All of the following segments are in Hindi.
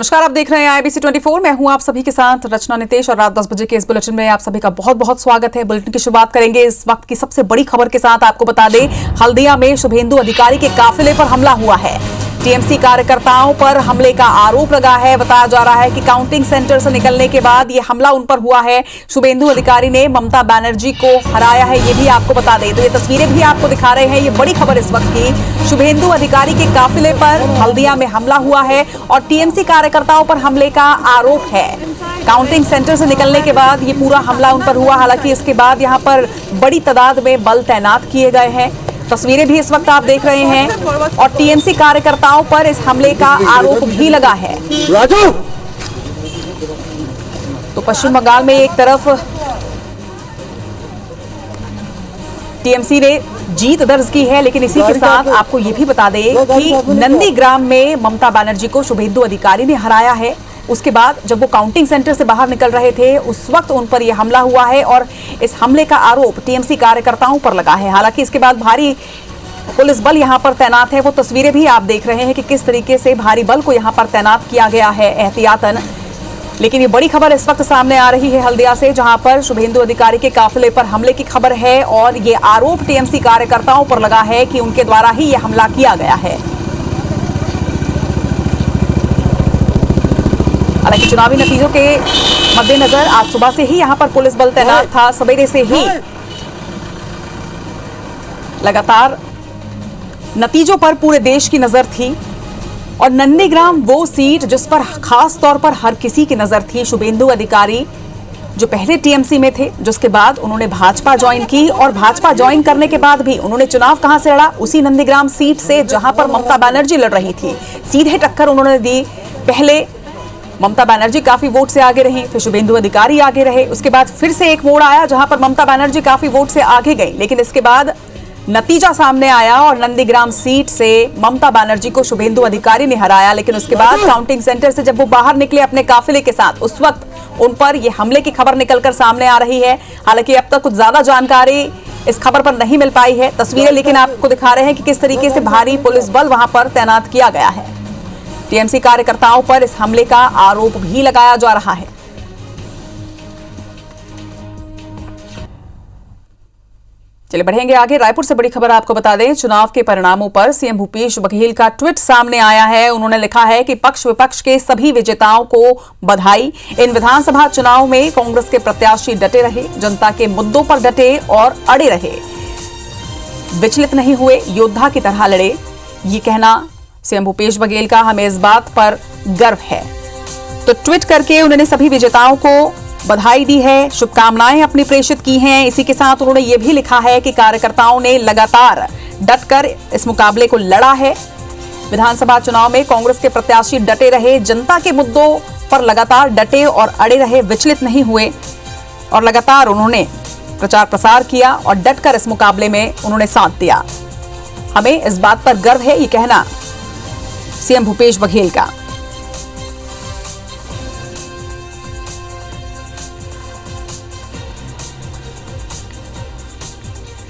नमस्कार, आप देख रहे हैं IBC 24। मैं हूं आप सभी के साथ रचना नितेश और रात 10 बजे के इस बुलेटिन में आप सभी का बहुत बहुत स्वागत है। बुलेटिन की शुरुआत करेंगे इस वक्त की सबसे बड़ी खबर के साथ। आपको बता दें, हल्दिया में शुभेंदु अधिकारी के काफिले पर हमला हुआ है। टीएमसी कार्यकर्ताओं पर हमले का आरोप लगा है। बताया जा रहा है कि काउंटिंग सेंटर से निकलने के बाद यह हमला उन पर हुआ है। शुभेंदु अधिकारी ने ममता बनर्जी को हराया है, ये भी आपको बता दें। तो ये तस्वीरें भी आपको दिखा रहे हैं। ये बड़ी खबर इस वक्त की। शुभेंदु अधिकारी के काफिले पर हल्दिया में हमला हुआ है और टीएमसी कार्यकर्ताओं पर हमले का आरोप है। काउंटिंग सेंटर से निकलने के बाद ये पूरा हमला उन पर हुआ। हालांकि इसके बाद यहाँ पर बड़ी तादाद में बल तैनात किए गए हैं। तस्वीरें भी इस वक्त आप देख रहे हैं और टीएमसी कार्यकर्ताओं पर इस हमले का आरोप भी लगा है। तो पश्चिम बंगाल में एक तरफ टीएमसी ने जीत दर्ज की है, लेकिन इसी के साथ आपको यह भी बता दें कि नंदीग्राम में ममता बनर्जी को शुभेंदु अधिकारी ने हराया है। उसके बाद जब वो काउंटिंग सेंटर से बाहर निकल रहे थे उस वक्त उन पर यह हमला हुआ है और इस हमले का आरोप टीएमसी कार्यकर्ताओं पर लगा है। हालांकि इसके बाद भारी पुलिस बल यहां पर तैनात है। वो तस्वीरें भी आप देख रहे हैं कि किस तरीके से भारी बल को यहां पर तैनात किया गया है एहतियातन। लेकिन ये बड़ी खबर इस वक्त सामने आ रही है हल्दिया से, जहां पर शुभेंदु अधिकारी के काफिले पर हमले की खबर है और ये आरोप टीएमसी कार्यकर्ताओं पर लगा है कि उनके द्वारा ही यह हमला किया गया है। हालांकि चुनावी नतीजों के मद्देनजर आज सुबह से ही यहां पर पुलिस बल तैनात था। सवेरे से ही लगातार नतीजों पर पूरे देश की नजर थी और नंदीग्राम वो सीट जिस पर खास तौर पर हर किसी की नजर थी। शुभेंदु अधिकारी जो पहले टीएमसी में थे, जिसके बाद उन्होंने भाजपा ज्वाइन की और भाजपा ज्वाइन करने के बाद भी उन्होंने चुनाव कहां से लड़ा? उसी नंदीग्राम सीट से जहां पर ममता बनर्जी लड़ रही थी। सीधे टक्कर उन्होंने दी। पहले ममता बनर्जी काफी वोट से आगे रही, फिर शुभेंदु अधिकारी आगे रहे। उसके बाद फिर से एक मोड़ आया जहां पर ममता बनर्जी काफी वोट से आगे गई, लेकिन इसके बाद नतीजा सामने आया और नंदीग्राम सीट से ममता बनर्जी को शुभेंदु अधिकारी ने हराया। लेकिन उसके बाद काउंटिंग सेंटर से जब वो बाहर निकले अपने काफिले के साथ, उस वक्त उन पर यह हमले की खबर निकलकर सामने आ रही है। हालांकि अब तक कुछ ज्यादा जानकारी इस खबर पर नहीं मिल पाई है। तस्वीरें लेकिन आपको दिखा रहे हैं कि किस तरीके से भारी पुलिस बल वहां पर तैनात किया गया है। टीएमसी कार्यकर्ताओं पर इस हमले का आरोप भी लगाया जा रहा है। चलिए बढ़ेंगे आगे। रायपुर से बड़ी खबर आपको बता दें, चुनाव के परिणामों पर सीएम भूपेश बघेल का ट्वीट सामने आया है। उन्होंने लिखा है कि पक्ष विपक्ष के सभी विजेताओं को बधाई। इन विधानसभा चुनाव में कांग्रेस के प्रत्याशी डटे रहे, जनता के मुद्दों पर डटे और अड़े रहे, विचलित नहीं हुए, योद्धा की तरह लड़े। ये कहना सीएम भूपेश बघेल का हमें इस बात पर गर्व है। तो ट्वीट करके उन्होंने सभी विजेताओं को बधाई दी है, शुभकामनाएं अपनी प्रेषित की हैं। इसी के साथ उन्होंने ये भी लिखा है कि कार्यकर्ताओं ने लगातार डटकर इस मुकाबले को लड़ा है। विधानसभा चुनाव में कांग्रेस के प्रत्याशी डटे रहे, जनता के मुद्दों पर लगातार डटे और अड़े रहे, विचलित नहीं हुए और लगातार उन्होंने प्रचार प्रसार किया और डटकर इस मुकाबले में उन्होंने साथ दिया। हमें इस बात पर गर्व है, ये कहना सीएम भूपेश बघेल का।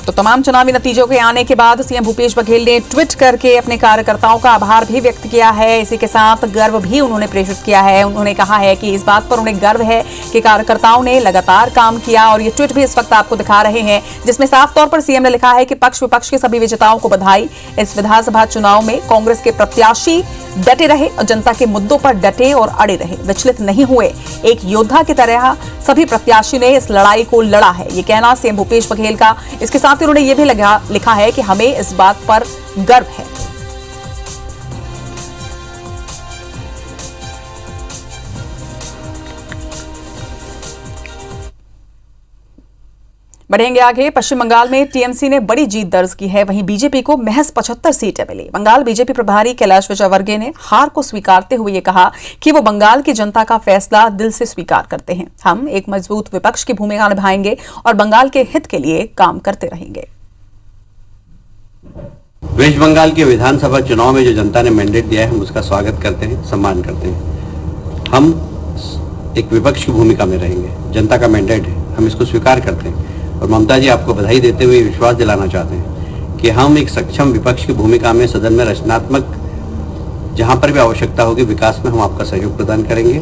तो तमाम चुनावी नतीजों के आने के बाद सीएम भूपेश बघेल ने ट्वीट करके अपने कार्यकर्ताओं का आभार भी व्यक्त किया है। इसी के साथ गर्व भी उन्होंने प्रेषित किया है। उन्होंने कहा है कि इस बात पर उन्हें गर्व है कि कार्यकर्ताओं ने लगातार काम किया और ये ट्वीट भी इस वक्त आपको दिखा रहे हैं, जिसमें साफ तौर पर सीएम ने लिखा है कि पक्ष विपक्ष के सभी विजेताओं को बधाई। इस विधानसभा चुनाव में कांग्रेस के प्रत्याशी डटे रहे और जनता के मुद्दों पर डटे और अड़े रहे, विचलित नहीं हुए, एक योद्धा की तरह सभी प्रत्याशी ने इस लड़ाई को लड़ा है। ये कहना सीएम भूपेश बघेल का। इसके साथ ही उन्होंने ये भी लिखा है कि हमें इस बात पर गर्व है। बढ़ेंगे आगे। पश्चिम बंगाल में टीएमसी ने बड़ी जीत दर्ज की है, वहीं बीजेपी को महज 75 सीटें मिली। बंगाल बीजेपी प्रभारी कैलाश विजयवर्गीय ने हार को स्वीकारते हुए कहा कि वो बंगाल की जनता का फैसला दिल से स्वीकार करते हैं। हम एक मजबूत विपक्ष की भूमिका निभाएंगे और बंगाल के हित के लिए काम करते रहेंगे। वेस्ट बंगाल के विधानसभा चुनाव में जो जनता ने मैंडेट दिया है, हम उसका स्वागत करते हैं, सम्मान करते हैं। हम एक विपक्ष की भूमिका में रहेंगे। जनता का मैंडेट है, हम इसको स्वीकार करते हैं और ममता जी आपको बधाई देते हुए विश्वास दिलाना चाहते हैं कि हम एक सक्षम विपक्ष की भूमिका में सदन में रचनात्मक जहाँ पर भी आवश्यकता होगी विकास में हम आपका सहयोग प्रदान करेंगे।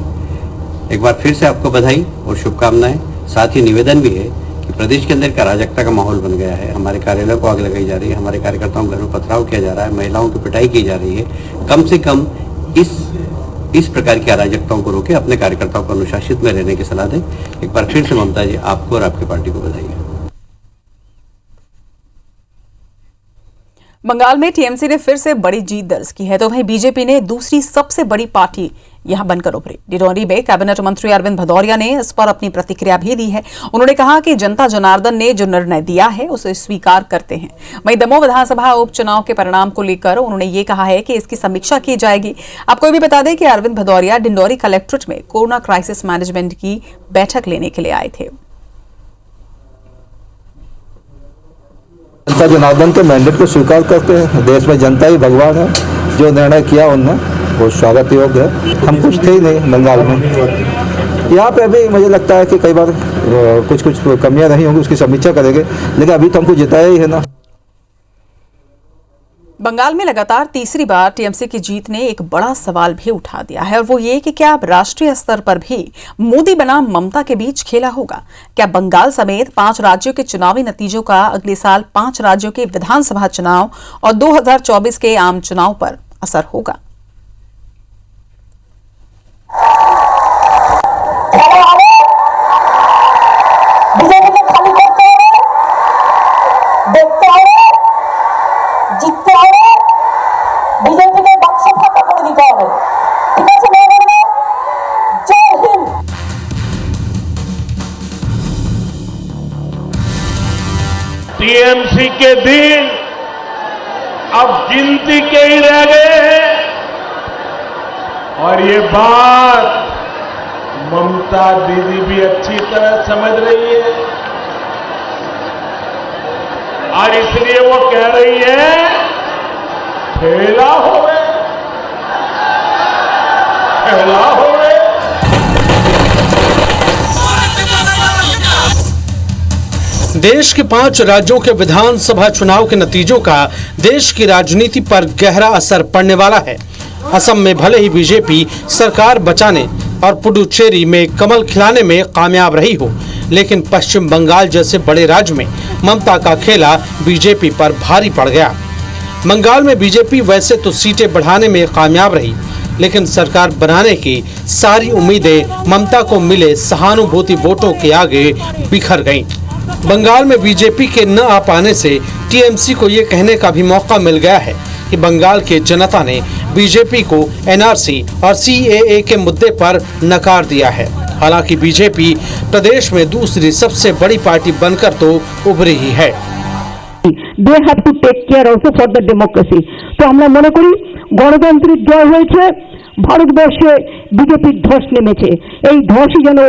एक बार फिर से आपको बधाई और शुभकामनाएं। साथ ही निवेदन भी है कि प्रदेश के अंदर एक अराजकता का माहौल बन गया है। हमारे कार्यालयों को आग लगाई जा रही है, हमारे कार्यकर्ताओं के घर में पथराव किया जा रहा है, महिलाओं की पिटाई की जा रही है। कम से कम इस प्रकार की अराजकताओं को रोके, अपने कार्यकर्ताओं को अनुशासित में रहने की सलाह दें। एक बार फिर से ममता जी, आपको और आपकी पार्टी को बधाई है। बंगाल में टीएमसी ने फिर से बड़ी जीत दर्ज की है, तो वहीं बीजेपी ने दूसरी सबसे बड़ी पार्टी यहां बनकर उभरी। डिंडोरी में कैबिनेट मंत्री अरविंद भदौरिया ने इस पर अपनी प्रतिक्रिया भी दी है। उन्होंने कहा कि जनता जनार्दन ने जो निर्णय दिया है उसे स्वीकार करते हैं। वहीं दमोह विधानसभा उपचुनाव के परिणाम को लेकर उन्होंने ये कहा है कि इसकी समीक्षा की जाएगी। आपको भी बता दें कि अरविंद भदौरिया डिंडोरी कलेक्ट्रेट में कोरोना क्राइसिस मैनेजमेंट की बैठक लेने के लिए आए थे। जनता जनार्दन के मैंडेट को स्वीकार करते हैं। देश में जनता ही भगवान है। जो निर्णय किया उनने वो स्वागत योग्य है। हम कुछ थे ही नहीं बंगाल में। यहाँ पे भी मुझे लगता है कि कई बार कुछ कमियां नहीं होंगी, उसकी समीक्षा करेंगे, लेकिन अभी तो हमको जिताया ही है ना। बंगाल में लगातार तीसरी बार टीएमसी की जीत ने एक बड़ा सवाल भी उठा दिया है, और वो ये कि क्या अब राष्ट्रीय स्तर पर भी मोदी बनाम ममता के बीच खेला होगा? क्या बंगाल समेत 5 राज्यों के चुनावी नतीजों का अगले साल 5 राज्यों के विधानसभा चुनाव और 2024 के आम चुनाव पर असर होगा? टीएमसी के दिन अब गिनती के ही रह गए हैं, और ये बात ममता दीदी भी अच्छी तरह समझ रही है, और इसलिए वो कह रही है खेला होवे, खेला होवे। देश के 5 राज्यों के विधानसभा चुनाव के नतीजों का देश की राजनीति पर गहरा असर पड़ने वाला है। असम में भले ही बीजेपी सरकार बचाने और पुडुचेरी में कमल खिलाने में कामयाब रही हो, लेकिन पश्चिम बंगाल जैसे बड़े राज्य में ममता का खेला बीजेपी पर भारी पड़ गया। बंगाल में बीजेपी वैसे तो सीटें बढ़ाने में कामयाब रही, लेकिन सरकार बनाने की सारी उम्मीदें ममता को मिले सहानुभूति वोटों के आगे बिखर गईं। बंगाल में बीजेपी के न आ पाने से टीएमसी को ये कहने का भी मौका मिल गया है कि बंगाल के जनता ने बीजेपी को एनआरसी और सीएए के मुद्दे पर नकार दिया है। हालांकि बीजेपी प्रदेश में दूसरी सबसे बड़ी पार्टी बनकर तो उभरी ही है। They have to take care also for the democracy. तो আমরা মনে করি গণতন্ত্রের জয় হয়েছে, ভারতবর্ষে বিজেপির ধস নেমেছে। এই ধসই যেন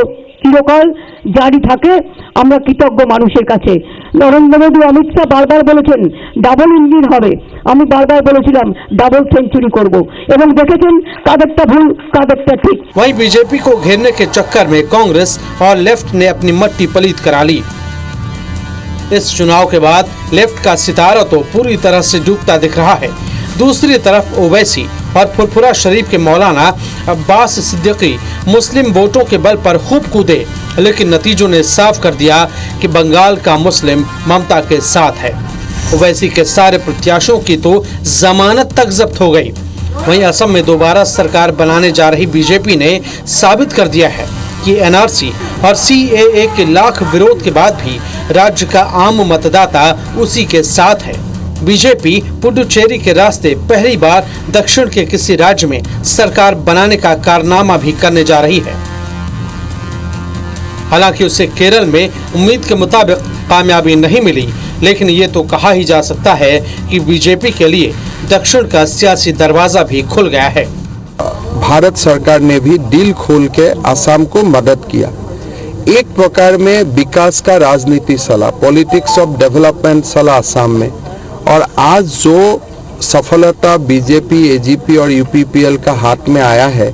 চিরকাল জারি থাকে, আমরা কৃতজ্ঞ মানুষের কাছে। নরেন্দ্র মোদী, অমিত শাহ বারবার বলেছেন ডাবল ইঞ্জিন হবে, আমি বারবার বলেছিলাম ডাবল সেঞ্চুরি করব, এবং দেখেছেন কাদেরটা ভুল কাদেরটা ঠিক। वहीं बीजेपी को घेरने के चक्कर में कांग्रेस और लेफ्ट ने अपनी मट्टी पलीत करा ली। इस चुनाव के बाद लेफ्ट का सितारा तो पूरी तरह से डूबता दिख रहा है। दूसरी तरफ ओवैसी और फुरफुरा शरीफ के मौलाना अब्बास सिद्दीकी मुस्लिम वोटों के बल पर खूब कूदे, लेकिन नतीजों ने साफ कर दिया कि बंगाल का मुस्लिम ममता के साथ है। ओवैसी के सारे प्रत्याशियों की तो जमानत तक जब्त हो गई। वहीं असम में दोबारा सरकार बनाने जा रही बीजेपी ने साबित कर दिया है कि एनआरसी और सीएए के लाख विरोध के बाद भी राज्य का आम मतदाता उसी के साथ है। बीजेपी पुडुचेरी के रास्ते पहली बार दक्षिण के किसी राज्य में सरकार बनाने का कारनामा भी करने जा रही है। हालांकि उसे केरल में उम्मीद के मुताबिक कामयाबी नहीं मिली, लेकिन ये तो कहा ही जा सकता है कि बीजेपी के लिए दक्षिण का सियासी दरवाजा भी खुल गया है। भारत सरकार ने भी दिल खोल के असम को मदद किया। एक प्रकार में विकास का राजनीति चला, पॉलिटिक्स ऑफ डेवलपमेंट चला असम में, और आज जो सफलता बीजेपी, एजीपी और यूपीपीएल का हाथ में आया है,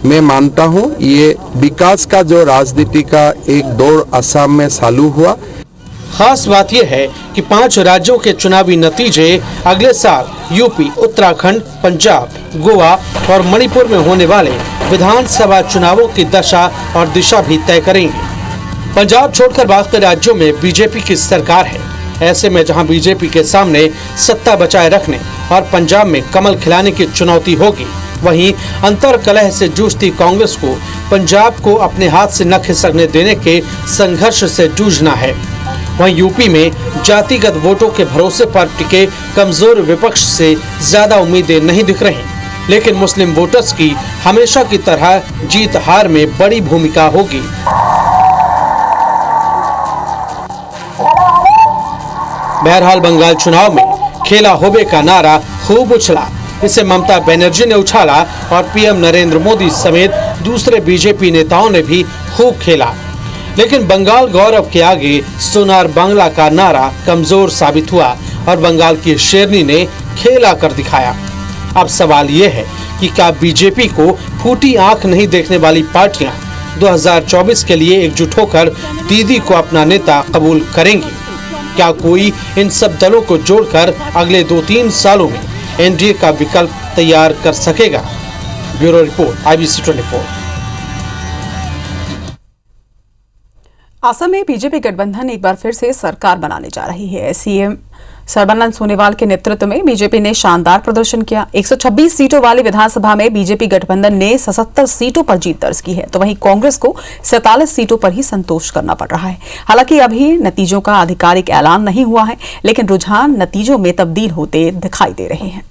मैं मानता हूं ये विकास का जो राजनीति का एक दौर असम में चालू हुआ। खास बात यह है कि 5 राज्यों के चुनावी नतीजे अगले साल यूपी, उत्तराखंड, पंजाब, गोवा और मणिपुर में होने वाले विधानसभा चुनावों की दशा और दिशा भी तय करेंगे। पंजाब छोड़कर बाकी राज्यों में बीजेपी की सरकार है। ऐसे में जहां बीजेपी के सामने सत्ता बचाए रखने और पंजाब में कमल खिलाने की चुनौती होगी, वहीं अंतर कलह से जूझती कांग्रेस को पंजाब को अपने हाथ से न खिसकने देने के संघर्ष से जूझना है। वहीं यूपी में जातिगत वोटों के भरोसे पर टिके कमजोर विपक्ष से ज्यादा उम्मीदें नहीं दिख रही, लेकिन मुस्लिम वोटर्स की हमेशा की तरह जीत हार में बड़ी भूमिका होगी। बहरहाल बंगाल चुनाव में खेला होबे का नारा खूब उछला। इसे ममता बनर्जी ने उछाला और पीएम नरेंद्र मोदी समेत दूसरे बीजेपी नेताओं ने भी खूब खेला। लेकिन बंगाल गौरव के आगे सोनार बांग्ला का नारा कमजोर साबित हुआ और बंगाल की शेरनी ने खेला कर दिखाया। अब सवाल ये है कि क्या बीजेपी को फूटी आंख नहीं देखने वाली पार्टियां 2024 के लिए एकजुट होकर दीदी को अपना नेता कबूल करेंगी? क्या कोई इन सब दलों को जोड़कर अगले 2-3 सालों में एनडीए का विकल्प तैयार कर सकेगा? Bureau report, IBC 24। असम में बीजेपी गठबंधन एक बार फिर से सरकार बनाने जा रही है। सीएम सर्बानंद सोनोवाल के नेतृत्व में बीजेपी ने शानदार प्रदर्शन किया। 126 सीटों वाली विधानसभा में बीजेपी गठबंधन ने 77 सीटों पर जीत दर्ज की है, तो वहीं कांग्रेस को 47 सीटों पर ही संतोष करना पड़ रहा है। हालांकि अभी नतीजों का आधिकारिक ऐलान नहीं हुआ है, लेकिन रुझान नतीजों में तब्दील होते दिखाई दे रहे हैं।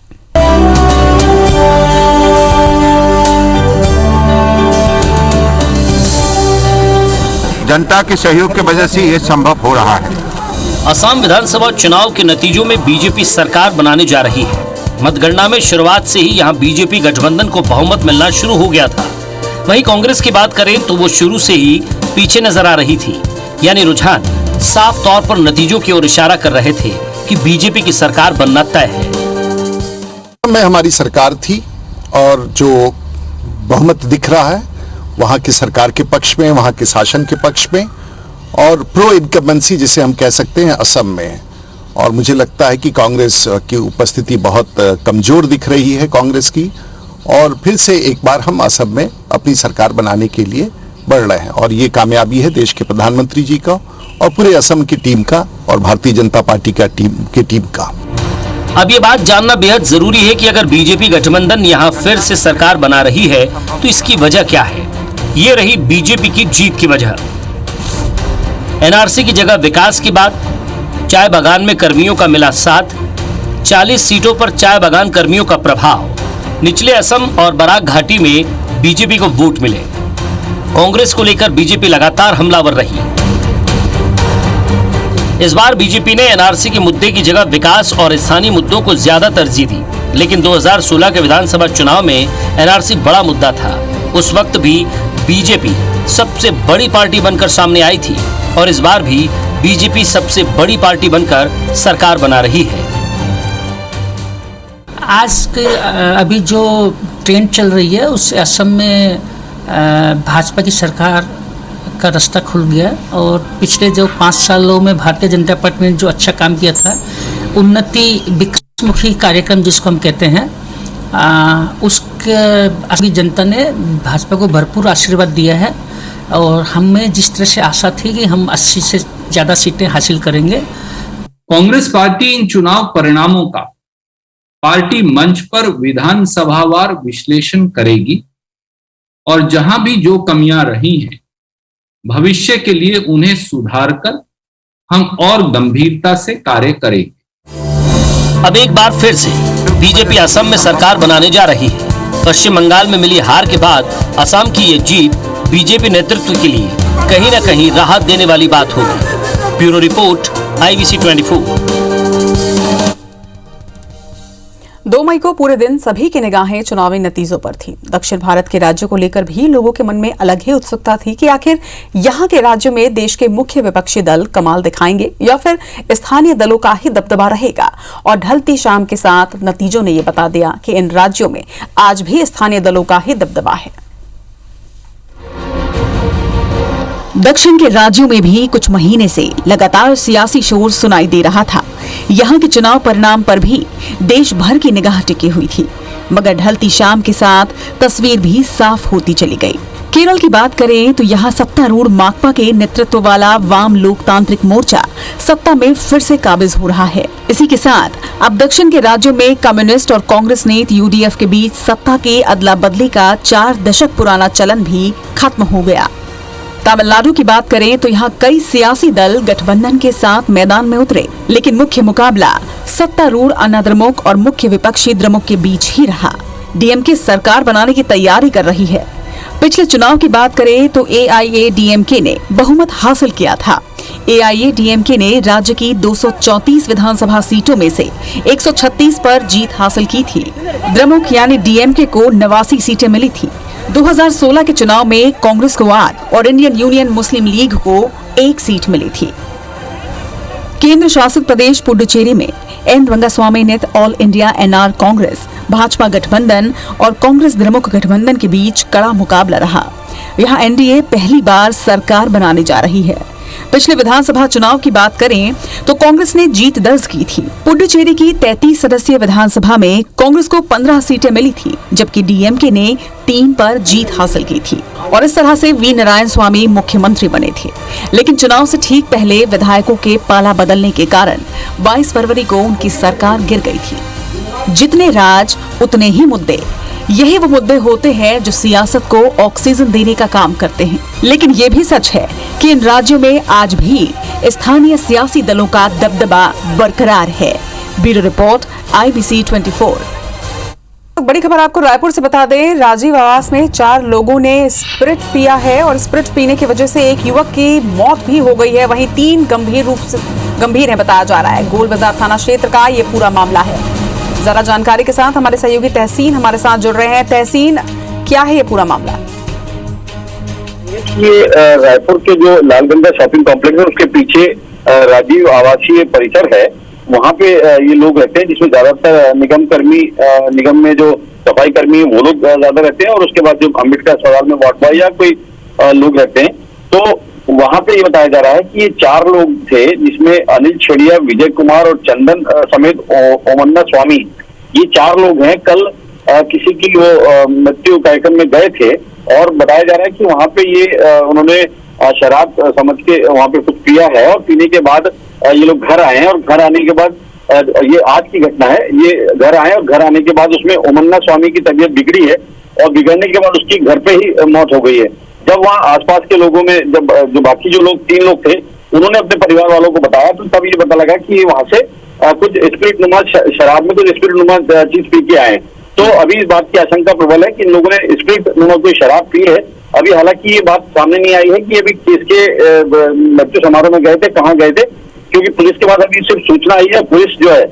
जनता के सहयोग की वजह से ये संभव हो रहा है। असम विधानसभा चुनाव के नतीजों में बीजेपी सरकार बनाने जा रही है। मतगणना में शुरुआत से ही यहां बीजेपी गठबंधन को बहुमत मिलना शुरू हो गया था। वहीं कांग्रेस की बात करें तो वो शुरू से ही पीछे नजर आ रही थी, यानी रुझान साफ तौर पर नतीजों की ओर इशारा कर रहे थे कि बीजेपी की सरकार बनना तय है। में हमारी सरकार थी और जो बहुमत दिख रहा है वहां की सरकार के पक्ष में, वहां के शासन के पक्ष में और प्रो इनकम्बेंसी जिसे हम कह सकते हैं असम में। और मुझे लगता है कि कांग्रेस की उपस्थिति बहुत कमजोर दिख रही है कांग्रेस की, और फिर से एक बार हम असम में अपनी सरकार बनाने के लिए बढ़ रहे हैं। और ये कामयाबी है देश के प्रधानमंत्री जी का और पूरे असम की टीम का और भारतीय जनता पार्टी का टीम का। अब ये बात जानना बेहद जरूरी है कि अगर बीजेपी गठबंधन यहाँ फिर से सरकार बना रही है तो इसकी वजह क्या है। ये रही बीजेपी की जीत की वजह। एनआरसी की जगह विकास की बात, चाय बागान में कर्मियों का मिला साथ, 40 सीटों पर चाय बागान कर्मियों का प्रभाव, निचले असम और बराक घाटी में बीजेपी को वोट मिले। कांग्रेस को लेकर बीजेपी लगातार हमलावर रही। इस बार बीजेपी ने एनआरसी के मुद्दे की जगह विकास और स्थानीय मुद्दों को ज्यादा तरजीह दी, लेकिन 2016 के विधानसभा चुनाव में एनआरसी बड़ा मुद्दा था। उस वक्त भी बीजेपी सबसे बड़ी पार्टी बनकर सामने आई थी और इस बार भी बीजेपी सबसे बड़ी पार्टी बनकर सरकार बना रही है। आज के अभी जो ट्रेंड चल रही है उससे असम में भाजपा की सरकार का रास्ता खुल गया और पिछले जो 5 सालों में भारतीय जनता पार्टी ने जो अच्छा काम किया था, उन्नति विकासमुखी कार्यक्रम जिसको हम कहते हैं, उसके असमी जनता ने भाजपा को भरपूर आशीर्वाद दिया है और हमें जिस तरह से आशा थी कि हम 80 से ज़्यादा सीटें हासिल करेंगे। कांग्रेस पार्टी इन चुनाव परिणामों का पार्टी मंच पर विधानसभावार विश्लेषण करेगी और जहां भी जो कमियां रही हैं भविष्य के लिए उन्हें सुधार कर हम और गंभीरता से कार्य करेंगे। अब एक बार फिर से बीजेपी असम में सरकार बनाने जा रही है। पश्चिम बंगाल में मिली हार के बाद असम की ये जीत बीजेपी नेतृत्व के लिए कहीं न कहीं राहत देने वाली बात होगी। Bureau report, IBC 24। 2 मई को पूरे दिन सभी की निगाहें चुनावी नतीजों पर थी। दक्षिण भारत के राज्यों को लेकर भी लोगों के मन में अलग ही उत्सुकता थी कि आखिर यहाँ के राज्यों में देश के मुख्य विपक्षी दल कमाल दिखाएंगे या फिर स्थानीय दलों का ही दबदबा रहेगा। और ढलती शाम के साथ नतीजों ने ये बता दिया कि इन राज्यों में आज भी स्थानीय दलों का ही दबदबा है। दक्षिण के राज्यों में भी कुछ महीने से लगातार सियासी शोर सुनाई दे रहा था। यहाँ के चुनाव परिणाम पर भी देश भर की निगाह टिकी हुई थी, मगर ढलती शाम के साथ तस्वीर भी साफ होती चली गई। केरल की बात करें तो यहाँ सत्तारूढ़ माकपा के नेतृत्व वाला वाम लोकतांत्रिक मोर्चा सत्ता में फिर से काबिज हो रहा है। इसी के साथ अब दक्षिण के राज्यों में कम्युनिस्ट और कांग्रेस नेत यूडीएफ के बीच सत्ता के अदला बदली का 4 दशक पुराना चलन भी खत्म हो गया। तमिलनाडु की बात करें तो यहाँ कई सियासी दल गठबंधन के साथ मैदान में उतरे, लेकिन मुख्य मुकाबला सत्तारूढ़ अन्ना द्रमुक और मुख्य विपक्षी द्रमुक के बीच ही रहा। डीएमके सरकार बनाने की तैयारी कर रही है। पिछले चुनाव की बात करें तो एआईएडीएमके ने बहुमत हासिल किया था। एआईएडीएमके ने राज्य की 234 विधानसभा सीटों में से 136 पर जीत हासिल की थी। द्रमुक यानी डीएमके को 89 सीटें मिली थी। 2016 के चुनाव में कांग्रेस को 8 और इंडियन यूनियन मुस्लिम लीग को 1 सीट मिली थी। केंद्र शासित प्रदेश पुडुचेरी में एन रंगास्वामी नेत all India NR Congress, Bhajpa गठबंधन और कांग्रेस द्रमुक गठबंधन के बीच कड़ा मुकाबला रहा। यहाँ एनडीए पहली बार सरकार बनाने जा रही है। पिछले विधानसभा चुनाव की बात करें तो कांग्रेस ने जीत दर्ज की थी। पुडुचेरी की 33 सदस्यीय विधानसभा में कांग्रेस को 15 सीटें मिली थी, जबकि डीएमके ने 3 पर जीत हासिल की थी और इस तरह से वी नारायण स्वामी मुख्यमंत्री बने थे। लेकिन चुनाव से ठीक पहले विधायकों के पाला बदलने के कारण 22 फरवरी को उनकी सरकार गिर गई थी। जितने राज उतने ही मुद्दे, यही वो मुद्दे होते हैं जो सियासत को ऑक्सीजन देने का काम करते हैं। लेकिन ये भी सच है कि इन राज्यों में आज भी स्थानीय सियासी दलों का दबदबा बरकरार है। Bureau report IBC 24। बड़ी खबर आपको रायपुर से बता दें, राजीव आवास में 4 लोगों ने स्प्रिट पिया है और स्प्रिट पीने की वजह से एक युवक की मौत भी हो गई है। वहीं 3 गंभीर है बताया जा रहा है। गोल बाजार थाना क्षेत्र का ये पूरा मामला है। जरा जानकारी के साथ हमारे सहयोगी तहसीन हमारे साथ जुड़ रहे हैं। तहसीन, क्या है ये पूरा मामला? ये रायपुर के जो लालगंगा शॉपिंग कॉम्प्लेक्स है उसके पीछे राजीव आवासीय परिसर है। वहाँ पे ये लोग रहते हैं, जिसमें ज्यादातर निगम में जो सफाई कर्मी वो लोग ज्यादा रहते हैं और उसके बाद जो अम्बेडकर अस्पताल में वार्ड बॉय या कोई लोग रहते हैं। तो वहाँ पे ये बताया जा रहा है कि ये 4 लोग थे, जिसमें अनिल छेड़िया, विजय कुमार और चंदन समेत ओमन्ना स्वामी, ये 4 लोग हैं। कल किसी की वो मृत्यु कार्यक्रम में गए थे और बताया जा रहा है कि वहाँ पे ये उन्होंने शराब समझ के वहाँ पे कुछ पिया है और पीने के बाद ये लोग घर आए हैं और घर आने के बाद ये आज की घटना है। ये घर आए और घर आने के बाद उसमें ओमन्ना स्वामी की तबीयत बिगड़ी है और बिगड़ने के बाद उसकी घर पे ही मौत हो गई है। जब वहाँ आसपास के लोगों में जो बाकी जो लोग 3 लोग थे उन्होंने अपने परिवार वालों को बताया तो तब ये पता लगा कि वहाँ से कुछ स्पिरिट नुमा शराब में कुछ स्पिरिट नुमा चीज पी के आए। तो अभी इस बात की आशंका प्रबल है कि इन लोगों ने स्पिरिट नुमा कोई शराब पी है। अभी हालांकि ये बात सामने नहीं आई है कि अभी किसके मृत्यु समारोह में गए थे, कहाँ गए थे, क्योंकि पुलिस के बाद अभी सिर्फ सूचना आई है। पुलिस जो है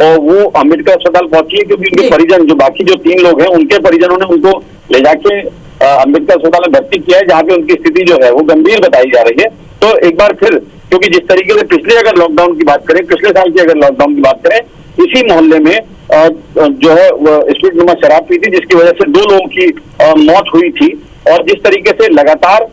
और वो अम्बेडकर अस्पताल पहुंची है, क्योंकि उनके परिजन जो बाकी जो 3 लोग हैं उनके परिजनों ने उनको ले जाके अम्बेडकर अस्पताल में भर्ती किया है, जहाँ पे उनकी स्थिति जो है वो गंभीर बताई जा रही है। तो एक बार फिर, क्योंकि जिस तरीके से पिछले अगर लॉकडाउन की बात करें, पिछले साल की अगर लॉकडाउन की बात करें, इसी मोहल्ले में जो है स्पिरिट नुमा शराब पी थी, जिसकी वजह से 2 लोगों की मौत हुई थी। और जिस तरीके से लगातार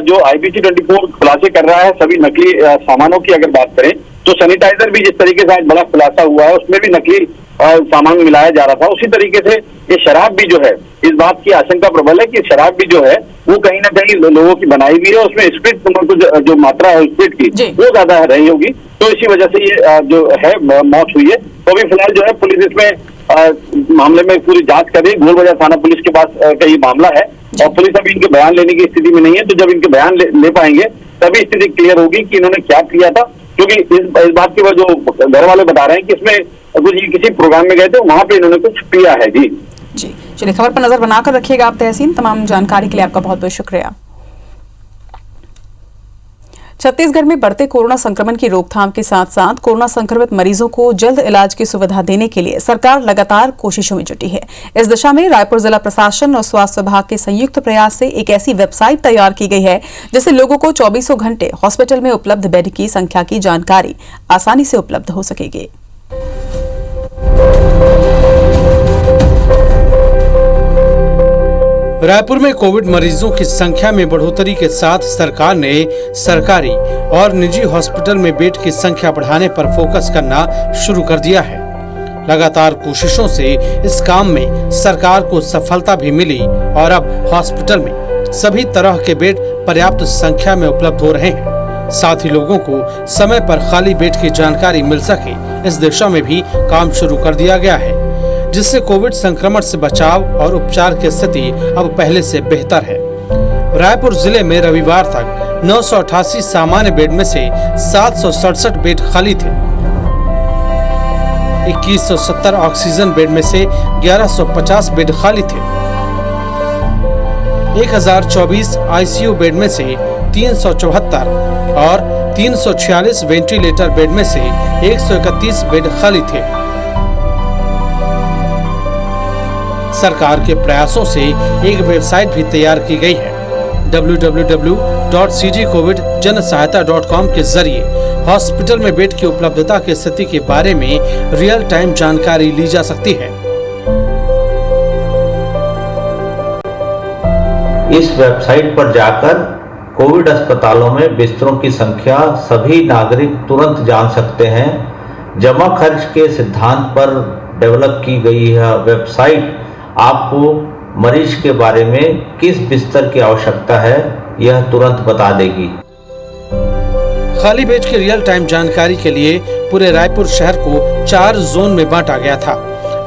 जो IBC 24 खुलासे कर रहा है सभी नकली सामानों की अगर बात करें, तो सैनिटाइजर भी जिस तरीके से आज बड़ा खुलासा हुआ है उसमें भी नकली सामान मिलाया जा रहा था। उसी तरीके से ये शराब भी जो है, इस बात की आशंका प्रबल है कि शराब भी जो है वो कहीं ना कहीं लोगों की बनाई हुई है, उसमें स्पिरिट जो मात्रा है स्पिरिट की वो ज्यादा रही होगी। तो इसी वजह से ये जो है मौत हुई है। तो अभी फिलहाल जो है पुलिस इसमें मामले में पूरी जांच कर रही है। गोल बाजार थाना पुलिस के पास का ये मामला है और पुलिस अभी इनके बयान लेने की स्थिति में नहीं है। तो जब इनके बयान ले पाएंगे तभी स्थिति क्लियर होगी कि इन्होंने क्या किया था, क्योंकि इस बात की वजह जो घर वाले बता रहे हैं कि इसमें कुछ किसी प्रोग्राम में गए थे, वहां पे इन्होंने कुछ पिया है। जी चलिए, खबर पर नजर बनाकर रखिएगा आप तहसीन। तमाम जानकारी के लिए आपका बहुत बहुत शुक्रिया। छत्तीसगढ़ में बढ़ते कोरोना संक्रमण की रोकथाम के साथ साथ कोरोना संक्रमित मरीजों को जल्द इलाज की सुविधा देने के लिए सरकार लगातार कोशिशों में जुटी है। इस दिशा में रायपुर जिला प्रशासन और स्वास्थ्य विभाग के संयुक्त प्रयास से एक ऐसी वेबसाइट तैयार की गई है जिससे लोगों को 24 घंटे हॉस्पिटल में उपलब्ध बेड की संख्या की जानकारी आसानी से उपलब्ध हो सकेगी। रायपुर में कोविड मरीजों की संख्या में बढ़ोतरी के साथ सरकार ने सरकारी और निजी हॉस्पिटल में बेड की संख्या बढ़ाने पर फोकस करना शुरू कर दिया है। लगातार कोशिशों से इस काम में सरकार को सफलता भी मिली और अब हॉस्पिटल में सभी तरह के बेड पर्याप्त संख्या में उपलब्ध हो रहे हैं। साथ ही लोगों को समय पर खाली बेड की जानकारी मिल सके, इस दिशा में भी काम शुरू कर दिया गया है, जिससे कोविड संक्रमण से बचाव और उपचार की स्थिति अब पहले से बेहतर है। रायपुर जिले में रविवार तक 988 सामान्य बेड में से 767 बेड खाली थे। 2170 ऑक्सीजन बेड में से 1150 बेड खाली थे। 1024 आईसीयू बेड में से 374 और 346 वेंटिलेटर बेड में से 131 बेड खाली थे। सरकार के प्रयासों से एक वेबसाइट भी तैयार की गई है। www.cgcovidjanasahayata.com के जरिए हॉस्पिटल में बेड की उपलब्धता की स्थिति के बारे में रियल टाइम जानकारी ली जा सकती है। इस वेबसाइट पर जाकर कोविड अस्पतालों में बिस्तरों की संख्या सभी नागरिक तुरंत जान सकते हैं। जमा खर्च के सिद्धांत पर डेवलप की गई यह वेबसाइट आपको मरीज के बारे में किस बिस्तर की आवश्यकता है यह तुरंत बता देगी। खाली बेड की रियल टाइम जानकारी के लिए पूरे रायपुर शहर को 4 जोन में बांटा गया था।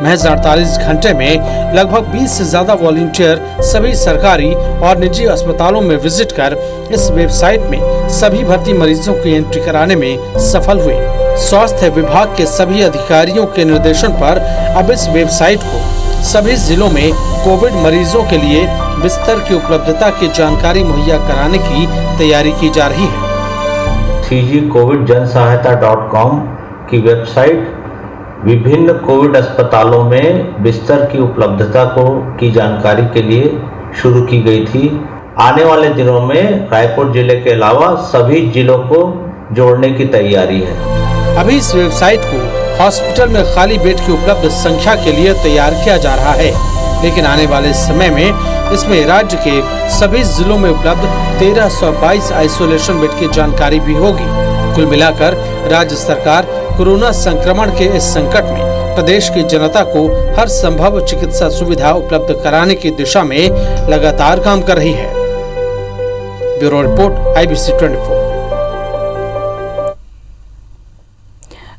महज 48 घंटे में लगभग 20 से ज्यादा वॉलंटियर सभी सरकारी और निजी अस्पतालों में विजिट कर इस वेबसाइट में सभी भर्ती मरीजों की एंट्री कराने में सफल हुए। स्वास्थ्य विभाग के सभी अधिकारियों के निर्देशन पर अब इस वेबसाइट को सभी जिलों में कोविड मरीजों के लिए बिस्तर की उपलब्धता की जानकारी मुहैया कराने की तैयारी की जा रही है। cgcovidjanasahayata.com की वेबसाइट विभिन्न कोविड अस्पतालों में बिस्तर की उपलब्धता की जानकारी के लिए शुरू की गई थी। आने वाले दिनों में रायपुर जिले के अलावा सभी जिलों को जोड़ने की तैयारी है। अभी इस वेबसाइट को हॉस्पिटल में खाली बेड की उपलब्ध संख्या के लिए तैयार किया जा रहा है, लेकिन आने वाले समय में इसमें राज्य के सभी जिलों में उपलब्ध 1322 आइसोलेशन बेड की जानकारी भी होगी। कुल मिलाकर राज्य सरकार कोरोना संक्रमण के इस संकट में प्रदेश की जनता को हर संभव चिकित्सा सुविधा उपलब्ध कराने की दिशा में लगातार काम कर रही है। Bureau report IBC 24।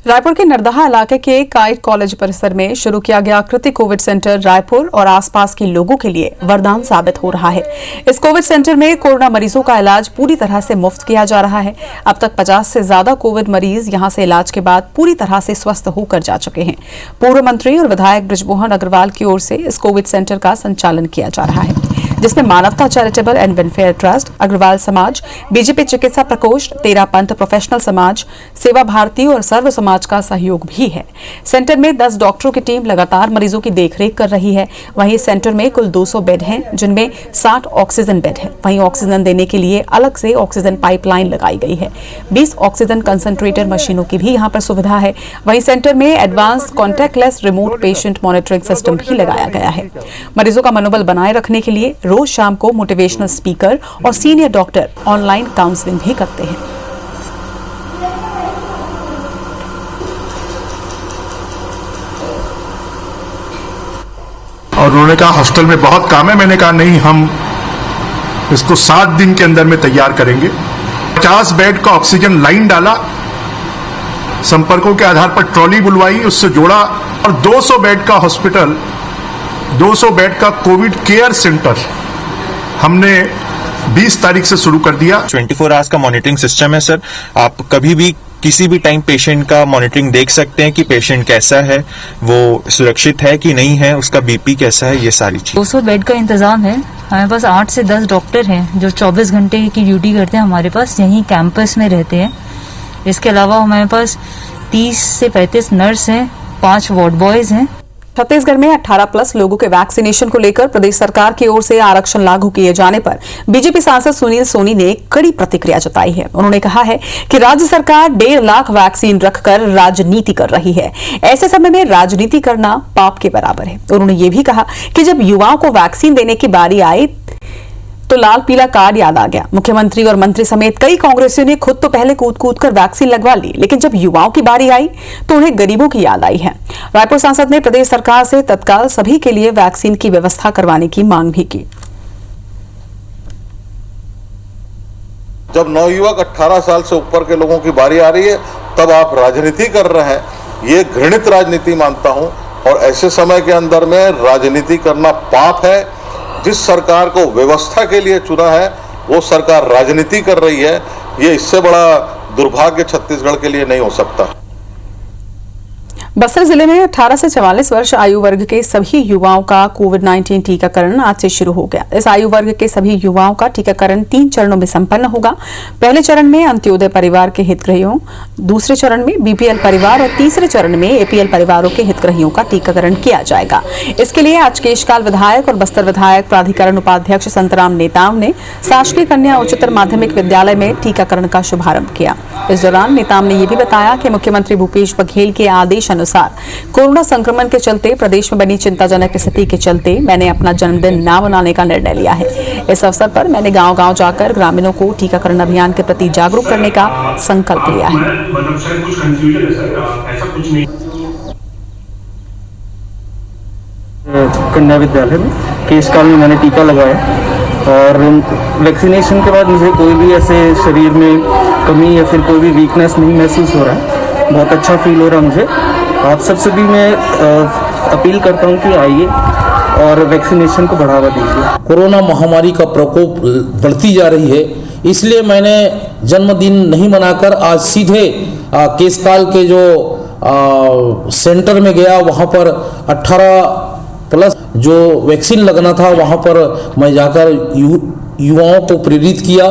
रायपुर के नरदहा इलाके के काइट कॉलेज परिसर में शुरू किया गया कृति कोविड सेंटर रायपुर और आसपास के लोगों के लिए वरदान साबित हो रहा है। इस कोविड सेंटर में कोरोना मरीजों का इलाज पूरी तरह से मुफ्त किया जा रहा है। अब तक 50 से ज्यादा कोविड मरीज यहां से इलाज के बाद पूरी तरह से स्वस्थ होकर जा चुके हैं। पूर्व मंत्री और विधायक बृजमोहन अग्रवाल की ओर से इस कोविड सेंटर का संचालन किया जा रहा है, जिसमें Manavta charitable and welfare trust, Agarwal Samaj, BJP चिकित्सा प्रकोष्ठ, तेरा पंथ प्रोफेशनल समाज, सेवा भारती और सर्व समाज का सहयोग भी है। सेंटर में 10 डॉक्टरों की टीम लगातार मरीजों की देखरेख कर रही है। वहीं सेंटर में कुल 200 बेड हैं, जिनमें 60 ऑक्सीजन बेड हैं। वहीं ऑक्सीजन देने के लिए अलग से ऑक्सीजन पाइपलाइन लगाई गई है। 20 ऑक्सीजन कंसंट्रेटर मशीनों की भी यहां पर सुविधा है। वहीं सेंटर में advance contactless remote patient monitoring system भी लगाया गया है। मरीजों का मनोबल बनाए रखने के लिए रोज शाम को मोटिवेशनल स्पीकर और सीनियर डॉक्टर ऑनलाइन काउंसलिंग भी करते हैं। और उन्होंने कहा हॉस्टल में बहुत काम है। मैंने कहा नहीं, हम इसको 7 दिन के अंदर में तैयार करेंगे। 50 बेड का ऑक्सीजन लाइन डाला, संपर्कों के आधार पर ट्रॉली बुलवाई, उससे जोड़ा और 200 बेड का हॉस्पिटल, 200 बेड का कोविड केयर सेंटर हमने 20 तारीख से शुरू कर दिया। 24 आवर्स का मॉनिटरिंग सिस्टम है सर। आप कभी भी किसी भी टाइम पेशेंट का मॉनिटरिंग देख सकते हैं कि पेशेंट कैसा है, वो सुरक्षित है कि नहीं है, उसका बीपी कैसा है, ये सारी चीज। 200 बेड का इंतजाम है। हमारे पास 8 से 10 डॉक्टर हैं जो 24 घंटे की ड्यूटी करते हैं। हमारे पास यहीं कैंपस में रहते हैं। इसके अलावा हमारे पास 30 से 35 नर्स हैं, 5 वार्ड बॉयज हैं। छत्तीसगढ़ में 18+ लोगों के वैक्सीनेशन को लेकर प्रदेश सरकार की ओर से आरक्षण लागू किए जाने पर बीजेपी सांसद सुनील सोनी ने कड़ी प्रतिक्रिया जताई है। उन्होंने कहा है कि राज्य सरकार 1.5 लाख वैक्सीन रखकर राजनीति कर रही है। ऐसे समय में राजनीति करना पाप के बराबर है। उन्होंने ये भी कहा कि जब युवाओं को वैक्सीन देने की बारी आई तो लाल पीला कार्ड याद आ गया। मुख्यमंत्री और मंत्री समेत कई कांग्रेसियों ने खुद तो पहले कूद कर वैक्सीन लगवा ली, लेकिन जब युवाओं की बारी आई तो उन्हें गरीबों की याद आई है। रायपुर सांसद ने प्रदेश सरकार से तत्काल सभी के लिए वैक्सीन की व्यवस्था करवाने की मांग भी की। जब नवयुवक 18 साल से ऊपर के लोगों की बारी आ रही है तब आप राजनीति कर रहे हैं, ये घृणित राजनीति मानता हूं। और ऐसे समय के अंदर में राजनीति करना पाप है। जिस सरकार को व्यवस्था के लिए चुना है वो सरकार राजनीति कर रही है, ये इससे बड़ा दुर्भाग्य छत्तीसगढ़ के लिए नहीं हो सकता। बस्तर जिले में 18 से 44 वर्ष आयु वर्ग के सभी युवाओं का कोविड-19 टीकाकरण आज से शुरू हो गया। इस आयु वर्ग के सभी युवाओं का टीकाकरण 3 चरणों में संपन्न होगा। पहले चरण में अंत्योदय परिवार के हितग्राहियों, दूसरे चरण में बीपीएल परिवार और तीसरे चरण में एपीएल परिवारों के हितग्राहियों का टीकाकरण किया जाएगा। इसके लिए आज केशकाल विधायक और बस्तर विधायक प्राधिकरण उपाध्यक्ष संतराम नेताम ने शासकीय कन्या उच्चतर माध्यमिक विद्यालय में टीकाकरण का शुभारंभ किया। इस दौरान नेताम ने यह भी बताया कि मुख्यमंत्री भूपेश बघेल के आदेश अनुसार कोरोना संक्रमण के चलते प्रदेश में बनी चिंताजनक स्थिति के चलते मैंने अपना जन्मदिन न मनाने का निर्णय लिया है। इस अवसर पर मैंने गांव-गांव जाकर ग्रामीणों को टीकाकरण अभियान के प्रति जागरूक करने का संकल्प लिया है। कन्या विद्यालय में केशकाल में मैंने टीका लगाया और वैक्सीनेशन के बाद मुझे कोई भी ऐसे शरीर में कमी या फिर कोई भी वीकनेस नहीं महसूस हो रहा है। बहुत अच्छा फील हो रहा है मुझे। आप सबसे भी मैं अपील करता हूं कि आइए और वैक्सीनेशन को बढ़ावा दीजिए। कोरोना महामारी का प्रकोप बढ़ती जा रही है, इसलिए मैंने जन्मदिन नहीं मनाकर आज सीधे केशकाल के जो सेंटर में गया, वहाँ पर 18+ जो वैक्सीन लगना था वहाँ पर मैं जाकर युवाओं को प्रेरित किया।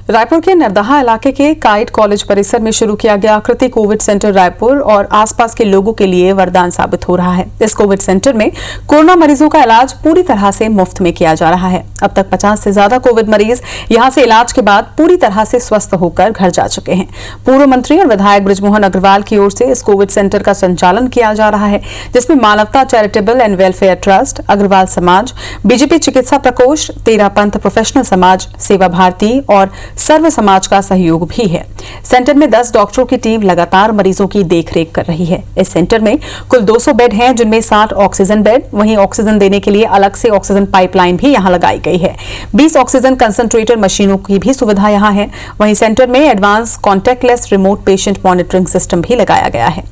रायपुर के नरदहा इलाके के काइट कॉलेज परिसर में शुरू किया गया कृति कोविड सेंटर रायपुर और आसपास के लोगों के लिए वरदान साबित हो रहा है। इस कोविड सेंटर में कोरोना मरीजों का इलाज पूरी तरह से मुफ्त में किया जा रहा है। अब तक 50 से ज्यादा कोविड मरीज यहां से इलाज के बाद पूरी तरह से स्वस्थ होकर घर जा चुके हैं। पूर्व मंत्री और विधायक बृजमोहन अग्रवाल की ओर से इस कोविड सेंटर का संचालन किया जा रहा है, जिसमें Manavta charitable and welfare trust, Agarwal Samaj, BJP चिकित्सा प्रकोष्ठ, तेरा पंथ प्रोफेशनल समाज, सेवा भारती और सर्व समाज का सहयोग भी है। सेंटर में 10 डॉक्टरों की टीम लगातार मरीजों की देखरेख कर रही है। इस सेंटर में कुल 200 बेड हैं, जिनमें 60 ऑक्सीजन बेड, वहीं ऑक्सीजन देने के लिए अलग से ऑक्सीजन पाइपलाइन भी यहां लगाई गई है। 20 ऑक्सीजन कंसंट्रेटर मशीनों की भी सुविधा यहां है। वहीं सेंटर में advance contactless remote patient monitoring system भी लगाया गया है।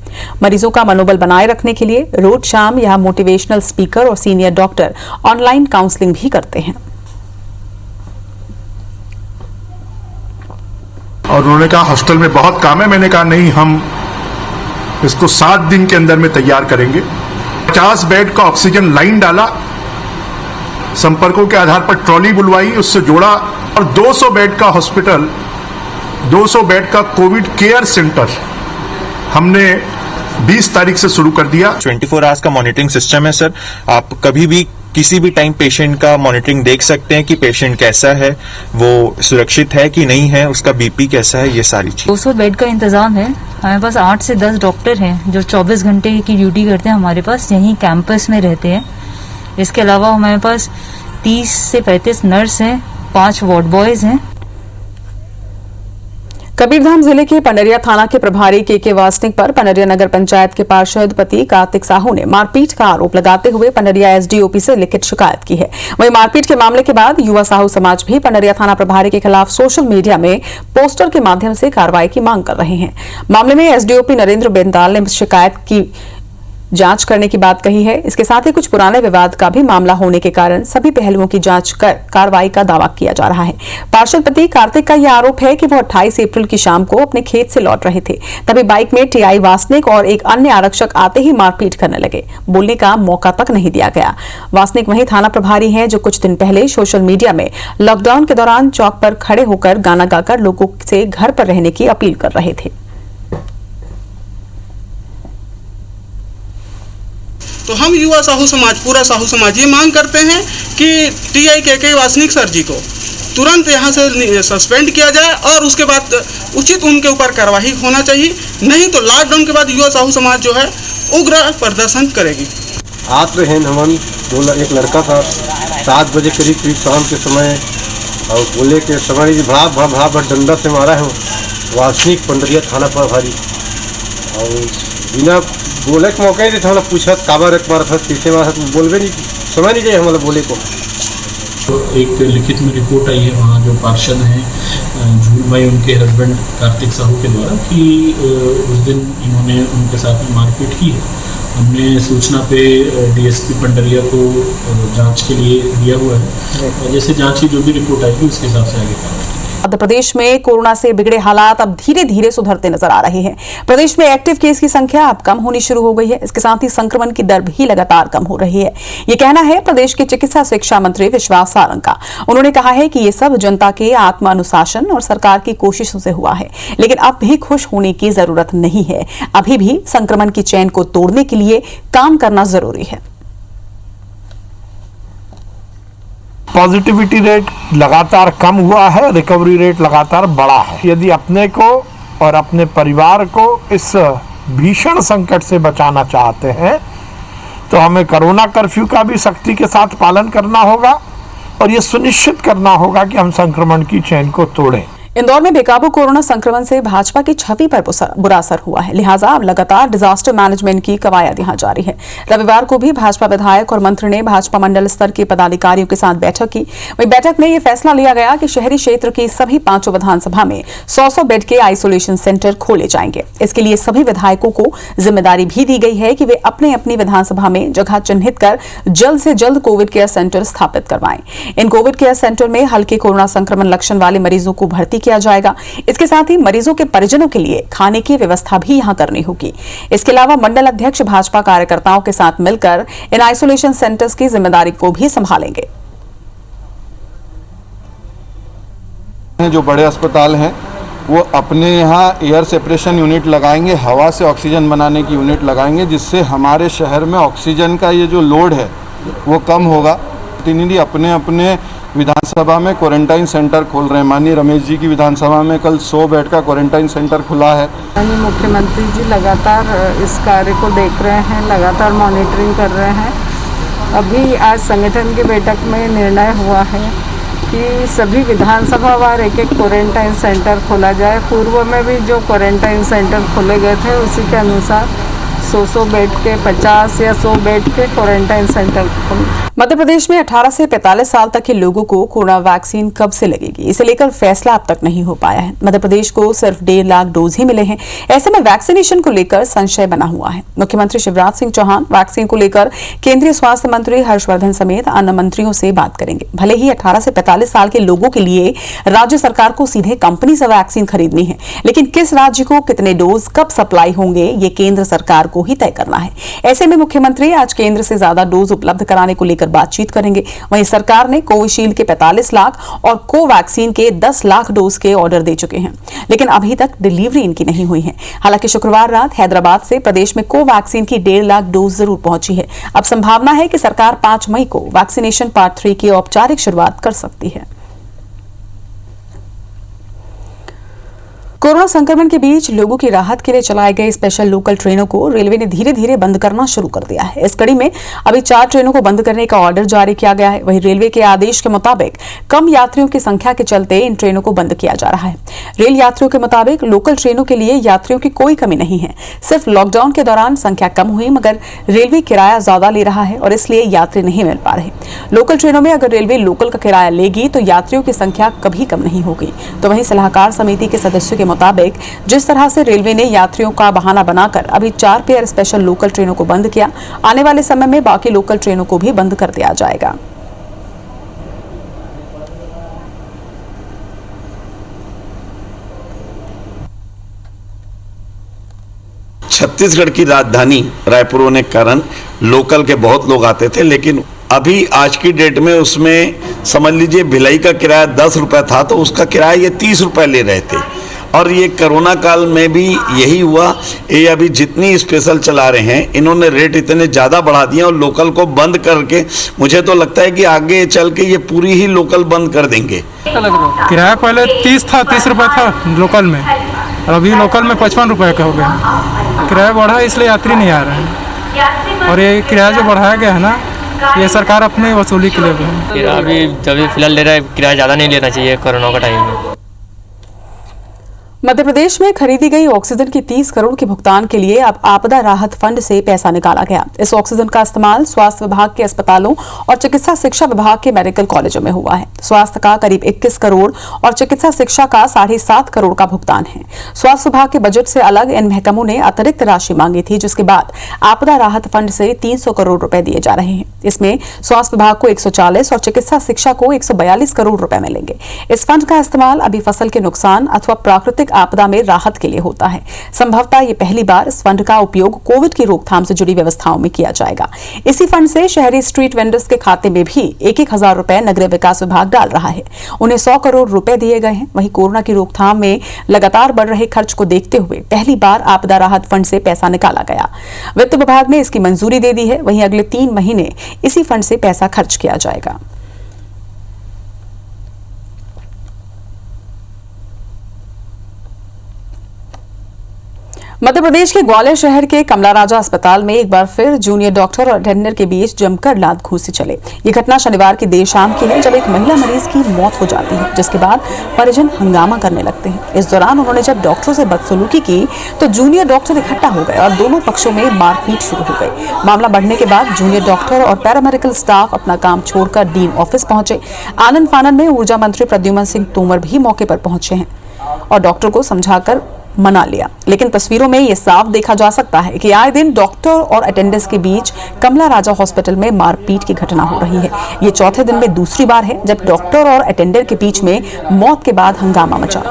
मरीजों का मनोबल बनाए रखने के लिए रोज शाम यहां मोटिवेशनल स्पीकर और सीनियर डॉक्टर ऑनलाइन काउंसलिंग भी करते हैं। और उन्होंने कहा हॉस्टल में बहुत काम है। मैंने कहा नहीं, हम इसको 7 दिन के अंदर में तैयार करेंगे। 50 बेड का ऑक्सीजन लाइन डाला, संपर्कों के आधार पर ट्रॉली बुलवाई, उससे जोड़ा और 200 बेड का हॉस्पिटल, 200 बेड का कोविड केयर सेंटर हमने 20 तारीख से शुरू कर दिया। 24 आवर्स का मॉनिटरिंग सिस्टम है सर। आप कभी भी किसी भी टाइम पेशेंट का मॉनिटरिंग देख सकते हैं कि पेशेंट कैसा है, वो सुरक्षित है कि नहीं है, उसका बीपी कैसा है, ये सारी चीज। 200 बेड का इंतजाम है। हमारे पास 8 से 10 डॉक्टर हैं जो 24 घंटे की ड्यूटी करते हैं। हमारे पास यहीं कैंपस में रहते हैं। इसके अलावा हमारे पास 30 से 35 नर्स हैं, 5 वार्ड बॉयज हैं। कबीरधाम जिले के पंडरिया थाना के प्रभारी के वासनिक पर पंडरिया नगर पंचायत के पार्षद पति कार्तिक साहू ने मारपीट का आरोप लगाते हुए पंडरिया एसडीओपी से लिखित शिकायत की है। वहीं मारपीट के मामले के बाद युवा साहू समाज भी पंडरिया थाना प्रभारी के खिलाफ सोशल मीडिया में पोस्टर के माध्यम से कार्रवाई की मांग कर रहे हैं। मामले में एसडीओपी नरेंद्र बेंदाल ने शिकायत की जांच करने की बात कही है। इसके साथ ही कुछ पुराने विवाद का भी मामला होने के कारण सभी पहलुओं की जांच कर कार्रवाई का दावा किया जा रहा है। पार्षद पति कार्तिक का यह आरोप है कि वो 28 अप्रैल की शाम को अपने खेत से लौट रहे थे, तभी बाइक में टीआई वासनिक और एक अन्य आरक्षक आते ही मारपीट करने लगे। बोलने का मौका तक नहीं दिया गया। वासनिक वही थाना प्रभारी हैं जो कुछ दिन पहले सोशल मीडिया में लॉकडाउन के दौरान चौक पर खड़े होकर गाना गाकर लोगों से घर पर रहने की अपील कर रहे थे। तो हम युवा साहू समाज, पूरा साहू समाज ये मांग करते हैं कि TI वासनिक सर जी को तुरंत यहाँ से सस्पेंड किया जाए और उसके बाद उचित उनके ऊपर कार्रवाई होना चाहिए। नहीं तो लॉकडाउन के बाद युवा साहू समाज जो है उग्र प्रदर्शन करेगी। आत्महीन हमन एक लड़का था 7 बजे करीब शाम के समय और बोले के समय भड़ा डंडा से मारा है वासनिक पंडरिया थाना पर भारी और बिना बोले के मौका ही नहीं था। मतलब पूछा काबर एक बार था कैसे मारा तो बोलबे नहीं, समय नहीं चाहिए हमारा बोले को। तो एक लिखित में रिपोर्ट आई है वहाँ जो पार्षद हैं झूल भाई उनके हस्बैंड कार्तिक साहू के द्वारा कि उस दिन इन्होंने उनके साथ में मारपीट की है। हमने सूचना पे DSP पंडरिया को जांच के लिए दिया हुआ है और जैसे जांच की जो भी रिपोर्ट आएगी उसके हिसाब से आगे मध्य प्रदेश में कोरोना से बिगड़े हालात अब धीरे धीरे सुधरते नजर आ रहे हैं। प्रदेश में एक्टिव केस की संख्या अब कम होनी शुरू हो गई है। इसके साथ ही संक्रमण की दर भी लगातार कम हो रही है। ये कहना है प्रदेश के चिकित्सा शिक्षा मंत्री विश्वास सारंग का। उन्होंने कहा है कि ये सब जनता के आत्मानुशासन और सरकार की कोशिशों से हुआ है, लेकिन अब भी खुश होने की जरूरत नहीं है। अभी भी संक्रमण की चेन को तोड़ने के लिए काम करना जरूरी है। पॉजिटिविटी रेट लगातार कम हुआ है, रिकवरी रेट लगातार बढ़ा है। यदि अपने को और अपने परिवार को इस भीषण संकट से बचाना चाहते हैं तो हमें कोरोना कर्फ्यू का भी सख्ती के साथ पालन करना होगा और ये सुनिश्चित करना होगा कि हम संक्रमण की चेन को तोड़ें। इंदौर में बेकाबू कोरोना संक्रमण से भाजपा की छवि पर बुरा असर हुआ है, लिहाजा अब लगातार डिजास्टर मैनेजमेंट की कवायद यहां जारी है। रविवार को भी भाजपा विधायक और मंत्री ने भाजपा मंडल स्तर के पदाधिकारियों के साथ बैठक की। वहीं बैठक में यह फैसला लिया गया कि शहरी क्षेत्र की सभी 5 विधानसभा में 100 बेड के आइसोलेशन सेंटर खोले जाएंगे। इसके लिए सभी विधायकों को जिम्मेदारी भी दी गई है कि वे अपने अपनी विधानसभा में जगह चिन्हित कर जल्द से जल्द कोविड केयर सेंटर स्थापित करवाएं। इन कोविड केयर सेंटर में हल्के कोरोना संक्रमण लक्षण वाले मरीजों को भर्ती किया जाएगा। इसके साथ ही मरीजों के परिजनों के लिए खाने की व्यवस्था भी यहां करनी होगी। इसके अलावा मंडल अध्यक्ष भाजपा कार्यकर्ताओं के साथ मिलकर इन आइसोलेशन सेंटर्स की जिम्मेदारी को भी संभालेंगे। जो बड़े अस्पताल हैं वो अपने यहाँ एयर सेपरेशन यूनिट लगाएंगे, हवा से ऑक्सीजन बनाने की यूनिट लगाएंगे, जिससे हमारे शहर में ऑक्सीजन का ये जो लोड है वो कम होगा। प्रतिनिधि अपने अपने विधानसभा में क्वारंटाइन सेंटर खोल रहे हैं। माननीय रमेश जी की विधानसभा में कल 100 बेड का क्वारंटाइन सेंटर खुला है। माननीय मुख्यमंत्री जी लगातार इस कार्य को देख रहे हैं, लगातार मॉनिटरिंग कर रहे हैं। अभी आज संगठन की बैठक में निर्णय हुआ है कि सभी विधानसभा वार एक क्वारंटाइन सेंटर खोला जाए। पूर्व में भी जो क्वारंटाइन सेंटर खोले गए थे उसी के अनुसार 100 बेड के 50 या 100 बेड के क्वारंटाइन सेंटर। मध्य प्रदेश में 18 से 45 साल तक के लोगों को कोरोना वैक्सीन कब से लगेगी, इसे लेकर फैसला अब तक नहीं हो पाया है। मध्य प्रदेश को सिर्फ 1.5 लाख डोज ही मिले हैं। ऐसे में वैक्सीनेशन को लेकर संशय बना हुआ है। मुख्यमंत्री शिवराज सिंह चौहान वैक्सीन को लेकर केंद्रीय स्वास्थ्य मंत्री हर्षवर्धन समेत अन्य मंत्रियों से बात करेंगे। भले ही 18 से 45 साल के लोगों के लिए राज्य सरकार को सीधे कंपनी से वैक्सीन खरीदनी है, लेकिन किस राज्य को कितने डोज कब सप्लाई होंगे ये केंद्र सरकार को ही तय करना है। ऐसे में मुख्यमंत्री आज केंद्र से ज्यादा डोज उपलब्ध कराने को लेकर बातचीत करेंगे। वहीं सरकार ने कोविशील्ड के 45 लाख और कोवैक्सीन के 10 लाख डोज के ऑर्डर दे चुके हैं, लेकिन अभी तक डिलीवरी इनकी नहीं हुई है। हालांकि शुक्रवार रात हैदराबाद से प्रदेश में कोवैक्सीन की 1.5 लाख डोज जरूर पहुंची है। अब संभावना है कि सरकार 5 मई को वैक्सीनेशन पार्ट 3 की औपचारिक शुरुआत कर सकती है। कोरोना संक्रमण के बीच लोगों की राहत के लिए चलाए गए स्पेशल लोकल ट्रेनों को रेलवे ने धीरे धीरे बंद करना शुरू कर दिया है। इस कड़ी में अभी 4 ट्रेनों को बंद करने का ऑर्डर जारी किया गया है। वहीं रेलवे के आदेश के मुताबिक कम यात्रियों की संख्या के चलते इन ट्रेनों को बंद किया जा रहा है। रेल यात्रियों के मुताबिक लोकल ट्रेनों के लिए यात्रियों की कोई कमी नहीं है। सिर्फ लॉकडाउन के दौरान संख्या कम हुई, मगर रेलवे किराया ज्यादा ले रहा है और इसलिए यात्री नहीं मिल पा रहे। लोकल ट्रेनों में अगर रेलवे लोकल का किराया लेगी तो यात्रियों की संख्या कभी कम नहीं होगी। तो वहीं सलाहकार समिति के सदस्यों के मुताबिक जिस तरह से रेलवे ने यात्रियों का बहाना बनाकर अभी 4 पेयर स्पेशल लोकल ट्रेनों को बंद किया, आने वाले समय में बाकी लोकल ट्रेनों को भी बंद कर दिया जाएगा। छत्तीसगढ़ की राजधानी रायपुर होने के कारण लोकल के बहुत लोग आते थे, लेकिन अभी आज की डेट में उसमें समझ लीजिए भिलाई का किराया 10 रुपये था तो उसका किराया ये 30 रुपये ले रहे थे। और ये कोरोना काल में भी यही हुआ। ये अभी जितनी स्पेशल चला रहे हैं इन्होंने रेट इतने ज़्यादा बढ़ा दिए और लोकल को बंद करके मुझे तो लगता है कि आगे चल के ये पूरी ही लोकल बंद कर देंगे। किराया पहले 30 रुपये था लोकल में, और अभी लोकल में 55 रुपये का हो गया। किराया बढ़ा इसलिए यात्री नहीं आ रहे हैं, और ये किराया जो बढ़ाया गया है ना, ये सरकार अपने वसूली के लिए है। किराया अभी जब फिलहाल ले रहा है, किराया ज़्यादा नहीं लेना चाहिए कोरोना का टाइम में। मध्य प्रदेश में खरीदी गई ऑक्सीजन की 30 करोड़ के भुगतान के लिए अब आपदा राहत फंड से पैसा निकाला गया। इस ऑक्सीजन का इस्तेमाल स्वास्थ्य विभाग के अस्पतालों और चिकित्सा शिक्षा विभाग के मेडिकल कॉलेजों में हुआ है। स्वास्थ्य का करीब 21 करोड़ और चिकित्सा शिक्षा का 7.5 करोड़ का भुगतान है। स्वास्थ्य विभाग के बजट से अलग इन महकमों ने अतिरिक्त राशि मांगी थी, जिसके बाद आपदा राहत फंड से 300 करोड़ रुपए दिए जा रहे हैं। इसमें स्वास्थ्य विभाग को 140 और चिकित्सा शिक्षा को 142 करोड़ रुपए मिलेंगे। इस फंड का इस्तेमाल अभी फसल के नुकसान अथवा प्राकृतिक आपदा में राहत के लिए होता है। संभवतः ये पहली बार इस फंड का उपयोग कोविड की रोकथाम से जुड़ी व्यवस्थाओं में किया जाएगा। इसी फंड से शहरी स्ट्रीट वेंडर्स के खाते में भी 1-1 हजार रुपए नगरीय विकास विभाग डाल रहा है। उन्हें 100 करोड़ रुपए दिए गए हैं। वहीं कोरोना की रोकथाम में लगातार बढ़ रहे खर्च को देखते हुए पहली बार आपदा राहत फंड से पैसा निकाला गया। वित्त विभाग ने इसकी मंजूरी दे दी है। वहीं अगले 3 महीने इसी फंड से पैसा खर्च किया जाएगा। मध्य प्रदेश के ग्वालियर शहर के कमला राजा अस्पताल में एक बार फिर जूनियर डॉक्टर और अटेंडर के बीच जमकर लात घूंसी चले। ये घटना शनिवार की देर शाम की है, जब एक महिला मरीज की मौत हो जाती है, जिसके बाद परिजन हंगामा करने लगते हैं। इस दौरान उन्होंने जब डॉक्टरों से बदसलूकी की तो जूनियर डॉक्टर इकट्ठा हो गए और दोनों पक्षों में मारपीट शुरू हो गई। मामला बढ़ने के बाद जूनियर डॉक्टर और पैरामेडिकल स्टाफ अपना काम छोड़कर डीन ऑफिस पहुंचे। आनन फानन में ऊर्जा मंत्री प्रद्युमन सिंह तोमर भी मौके पर पहुंचे हैं और डॉक्टर को समझाकर मना लिया। लेकिन तस्वीरों में यह साफ देखा जा सकता है कि आए दिन डॉक्टर और अटेंडेंट्स के बीच कमला राजा हॉस्पिटल में मारपीट की घटना हो रही है। ये चौथे दिन में दूसरी बार है जब डॉक्टर और अटेंडेंट के बीच में मौत के बाद हंगामा मचा।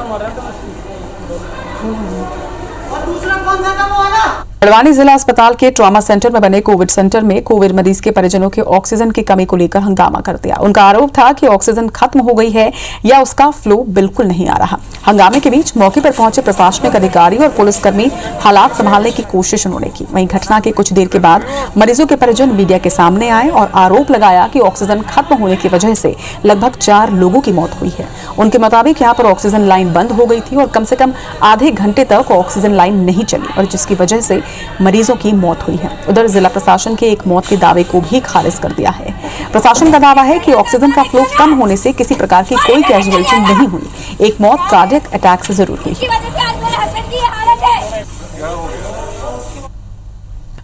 बड़वानी जिला अस्पताल के ट्रॉमा सेंटर में बने कोविड सेंटर में कोविड मरीज के परिजनों के ऑक्सीजन की कमी को लेकर हंगामा कर दिया। उनका आरोप था कि ऑक्सीजन खत्म हो गई है या उसका फ्लो बिल्कुल नहीं आ रहा। हंगामे के बीच मौके पर पहुंचे प्रशासनिक अधिकारी और पुलिसकर्मी हालात संभालने की कोशिश उन्होंने की। वहीं घटना के कुछ देर के बाद मरीजों के परिजन मीडिया के सामने आए और आरोप लगाया कि ऑक्सीजन खत्म होने की वजह से लगभग 4 लोगों की मौत हुई है। उनके मुताबिक यहाँ पर ऑक्सीजन लाइन बंद हो गई थी और कम से कम आधे घंटे तक ऑक्सीजन लाइन नहीं चली और जिसकी वजह से मरीजों की मौत हुई है। उधर जिला प्रशासन के एक मौत के दावे को भी खारिज कर दिया है। प्रशासन का दावा है कि ऑक्सीजन का फ्लो कम होने से किसी प्रकार की कोई कैजुअलिटी नहीं हुई। एक मौत कार्डियक अटैक से जरूर हुई।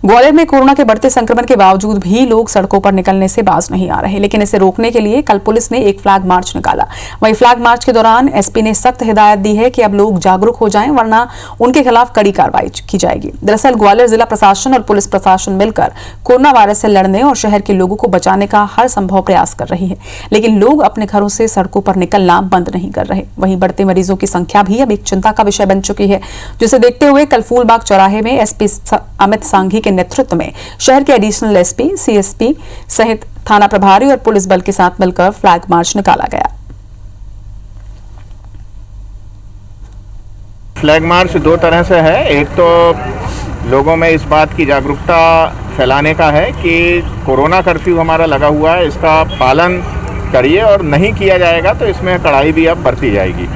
ग्वालियर में कोरोना के बढ़ते संक्रमण के बावजूद भी लोग सड़कों पर निकलने से बाज नहीं आ रहे, लेकिन इसे रोकने के लिए कल पुलिस ने एक फ्लैग मार्च निकाला। वहीं फ्लैग मार्च के दौरान एसपी ने सख्त हिदायत दी है कि अब लोग जागरूक हो जाएं, वरना उनके खिलाफ कड़ी कार्रवाई की जाएगी। दरअसल ग्वालियर जिला प्रशासन और पुलिस प्रशासन मिलकर कोरोना वायरस से लड़ने और शहर के लोगों को बचाने का हर संभव प्रयास कर रही है, लेकिन लोग अपने घरों से सड़कों पर निकलना बंद नहीं कर रहे। वहीं बढ़ते मरीजों की संख्या भी अब एक चिंता का विषय बन चुकी है, जिसे देखते हुए कल फूलबाग चौराहे में एसपी अमित सांघी के नेतृत्व में शहर के एडिशनल एसपी, सीएसपी सहित थाना प्रभारी और पुलिस बल के साथ मिलकर फ्लैग मार्च निकाला गया। फ्लैग मार्च 2 तरह से है। एक तो लोगों में इस बात की जागरूकता फैलाने का है कि कोरोना कर्फ्यू हमारा लगा हुआ है, इसका पालन करिए और नहीं किया जाएगा तो इसमें कड़ाई भी अब बरती जाएगी।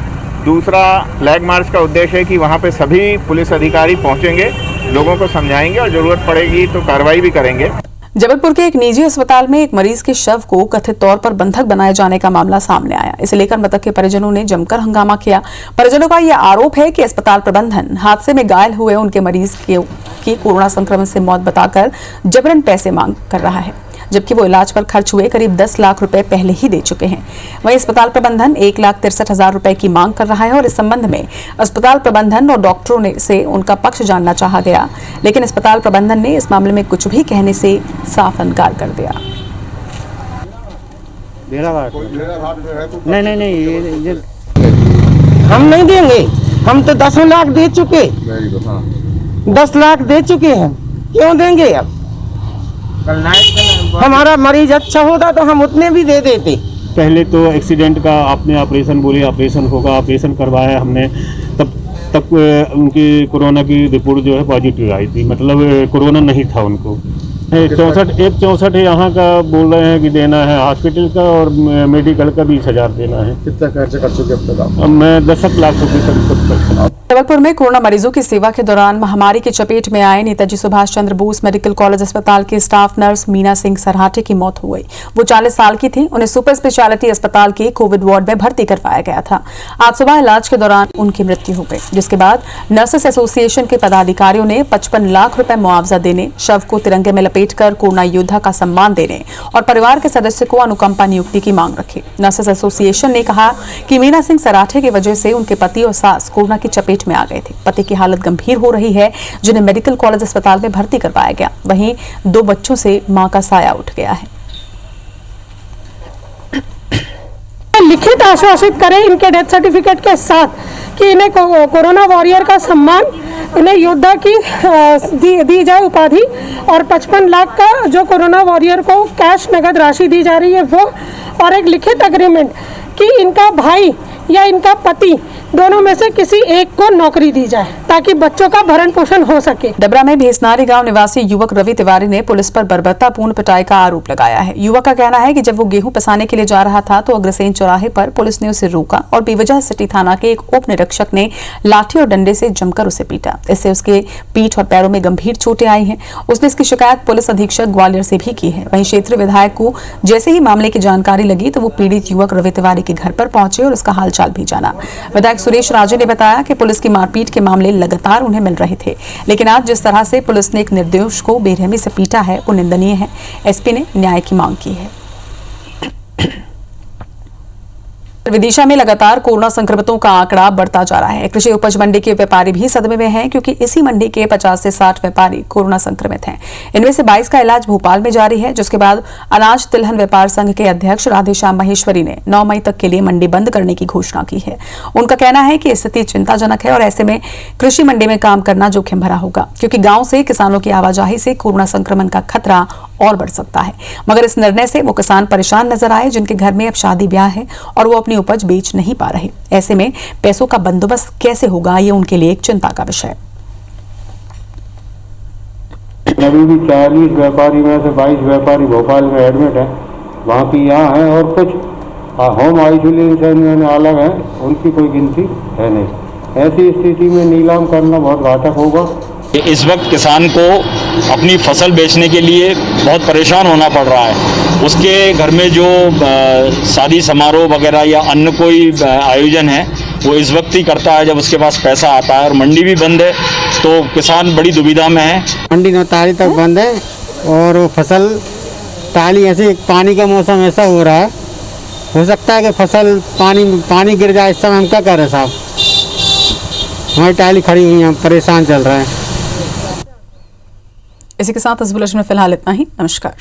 दूसरा, फ्लैग मार्च का उद्देश्य है कि वहाँ पे सभी पुलिस अधिकारी पहुँचेंगे, लोगों को समझाएंगे और जरूरत पड़ेगी तो कार्रवाई भी करेंगे। जबलपुर के एक निजी अस्पताल में एक मरीज के शव को कथित तौर पर बंधक बनाए जाने का मामला सामने आया। इसे लेकर मृतक के परिजनों ने जमकर हंगामा किया। परिजनों का यह आरोप है कि अस्पताल प्रबंधन हादसे में घायल हुए उनके मरीज की कोरोना संक्रमण से मौत बताकर जबरन पैसे मांग कर रहा है, जबकि वो इलाज पर खर्च हुए करीब 10 लाख रुपए पहले ही दे चुके हैं। वहीं अस्पताल प्रबंधन 1,63,000 रुपए की मांग कर रहा है और इस संबंध में अस्पताल प्रबंधन और डॉक्टरों से उनका पक्ष जानना चाहा गया, लेकिन अस्पताल प्रबंधन ने इस मामले में कुछ भी कहने से साफ इनकार कर दिया। नहीं, हम नहीं देंगे। हम तो 10 लाख दे चुके, 10 लाख दे चुके हैं, क्यों देंगे? अब हमारा मरीज अच्छा होता तो हम उतने भी दे देते। पहले तो एक्सीडेंट का आपने ऑपरेशन बोले, ऑपरेशन होगा, ऑपरेशन करवाया हमने, तब तक उनकी कोरोना की रिपोर्ट जो है पॉजिटिव आई थी, मतलब कोरोना नहीं था उनको। 64 यहाँ का बोल रहे हैं कि देना है हॉस्पिटल का, और मेडिकल का 20,000 देना है। कितना खर्चा कर चुके अब तक आप? अब मैं 10 लाख रुपये तक। जबलपुर में कोरोना मरीजों की सेवा के दौरान महामारी की चपेट में आए नेताजी सुभाष चंद्र बोस मेडिकल कॉलेज अस्पताल की स्टाफ नर्स मीना सिंह सराठे की मौत हो गई। वो 40 साल की थी। उन्हें सुपर स्पेशलिटी अस्पताल के कोविड वार्ड में भर्ती करवाया गया था। आज सुबह इलाज के दौरान उनकी मृत्यु हो गई, जिसके बाद नर्सेस एसोसिएशन के पदाधिकारियों ने 55 लाख रुपए मुआवजा देने, शव को तिरंगे में लपेटकर कोरोना योद्धा का सम्मान देने और परिवार के सदस्य को अनुकंपा नियुक्ति की मांग रखी। नर्सेस एसोसिएशन ने कहा कि मीना सिंह सराठे की वजह से उनके पति और सास कोरोना की चपेट में आ गए थे। पति की हालत गंभीर हो रही है, जिन्हें मेडिकल कॉलेज अस्पताल में भर्ती करवाया गया। वहीं 2 बच्चों से मां का साया उठ गया है। लिखित आश्वासित करें इनके डेथ सर्टिफिकेट के साथ कि इन्हें कोरोना वॉरियर का सम्मान, इन्हें योद्धा की दी जाए उपाधि, और 55 लाख का जो कोरोना वॉरियर को कैश नगद राशि दी जा रही है वो, और एक लिखित एग्रीमेंट कि इनका भाई या इनका पति दोनों में से किसी एक को नौकरी दी जाए ताकि बच्चों का भरण पोषण हो सके। डबरा में भेसनारी गांव निवासी युवक रवि तिवारी ने पुलिस पर बर्बरतापूर्ण पिटाई का आरोप लगाया है। युवक का कहना है कि जब वो गेहूं पिसाने के लिए जा रहा था तो अग्रसेन चौराहे पर पुलिस ने उसे रोका और बेवजह सिटी थाना के एक उप निरीक्षक ने लाठी और डंडे से जमकर उसे पीटा। इससे उसके पीठ और पैरों में गंभीर चोटें आई हैं। उसने इसकी शिकायत पुलिस अधीक्षक ग्वालियर से भी की है। वहीं क्षेत्रीय विधायक को जैसे ही मामले की जानकारी लगी तो वो पीड़ित युवक रवि तिवारी के घर पर पहुंचे और उसका हालचाल भी जाना। विधायक सुरेश राजे ने बताया कि पुलिस की मारपीट के मामले लगातार उन्हें मिल रहे थे, लेकिन आज जिस तरह से पुलिस ने एक निर्दोष को बेरहमी से पीटा है वो निंदनीय है। एसपी ने न्याय की मांग की है। विदिशा में लगातार कोरोना संक्रमितों का आंकड़ा बढ़ता जा रहा है। कृषि उपज मंडी के व्यापारी भी सदमे में हैं, क्योंकि इसी मंडी के 50 से 60 व्यापारी कोरोना संक्रमित हैं। इनमें से 22 का इलाज भोपाल में जारी है, जिसके बाद अनाज तिलहन व्यापार संघ के अध्यक्ष राधेश्याम महेश्वरी ने 9 मई तक के लिए मंडी बंद करने की घोषणा की है। उनका कहना है कि स्थिति चिंताजनक है और ऐसे में कृषि मंडी में काम करना जोखिम भरा होगा, क्योंकि गाँव से किसानों की आवाजाही से कोरोना संक्रमण का खतरा और बढ़ सकता है। मगर इस निर्णय से वो किसान परेशान नजर आए, जिनके घर में अब शादी ब्याह है और वो अपनी उपज बेच नहीं पा रहे। ऐसे में पैसों का बंदोबस्त कैसे होगा, ये उनके लिए एक चिंता का विषय। अभी भी 40 व्यापारी में से 22 व्यापारी भोपाल में एडमिट है, वहाँ की यहाँ है, और कुछ होम आइसोलेशन में अलग है, उनकी कोई गिनती है नहीं। ऐसी स्थिति में नीलाम करना बहुत घातक होगा। इस वक्त किसान को अपनी फसल बेचने के लिए बहुत परेशान होना पड़ रहा है। उसके घर में जो शादी समारोह वगैरह या अन्य कोई आयोजन है वो इस वक्त ही करता है जब उसके पास पैसा आता है, और मंडी भी बंद है तो किसान बड़ी दुविधा में है। मंडी 9 तारीख तक बंद है और फसल टाली ऐसे, पानी का मौसम ऐसा हो रहा है, हो सकता है कि फसल पानी गिर जाए। इस समय हम क्या कर रहे हैं साहब, हमारी टाली खड़ी हुई है, परेशान चल रहे हैं। इसी के साथ इस बुलेटिन में फिलहाल इतना ही। नमस्कार।